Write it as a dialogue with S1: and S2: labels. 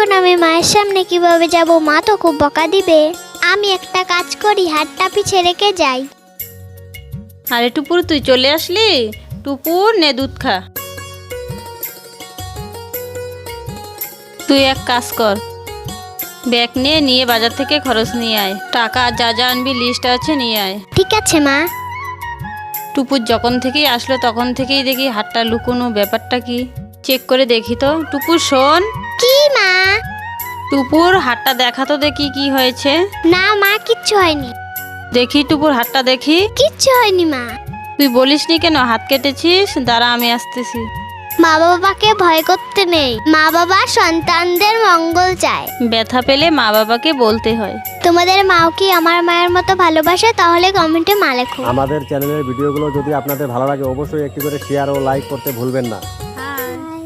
S1: এখন আমি মায়ের সামনে কিভাবে যাব? মা তো খুব বকা দিবে। আমি একটা কাজ করি, হাতটা পিছে রেখে যাই।
S2: আরে টুপুর, তুই চলে আসলি? টুপুর, নে দুধ খা। তুই এক কাজ কর, ব্যাগ নিয়ে বাজার থেকে খরচ নিয়ে আয়। টাকা যা যা আনবি লিস্ট আছে, নিয়ে আয়।
S1: ঠিক আছে মা।
S2: টুপুর যখন থেকেই আসলো তখন থেকেই দেখি হাতটা লুকোনো, ব্যাপারটা কি চেক করে দেখি তো। টুপুর শোন।
S1: কি মা?
S2: টুপুর হাতটা দেখা তো দেখি কি হয়েছে।
S1: না মা, কিচ্ছু হয়নি।
S2: দেখি টুপুর হাতটা দেখি।
S1: কিচ্ছু হয়নি মা।
S2: তুই বলিসনি কেন হাত কেটেছিস? দাঁড়া আমি আসতেছি।
S1: মা বাবাকে ভয় করতে নেই, মা বাবা সন্তানদের মঙ্গল চায়।
S2: ব্যথা পেলে মা বাবাকে বলতে হয়।
S1: তোমাদের মাও কি আমার মায়ের মতো ভালোবাসে? তাহলে কমেন্টে মা লেখো।
S3: আমাদের চ্যানেলের ভিডিওগুলো যদি আপনাদের ভালো লাগে অবশ্যই একটি করে শেয়ার ও লাইক করতে ভুলবেন না।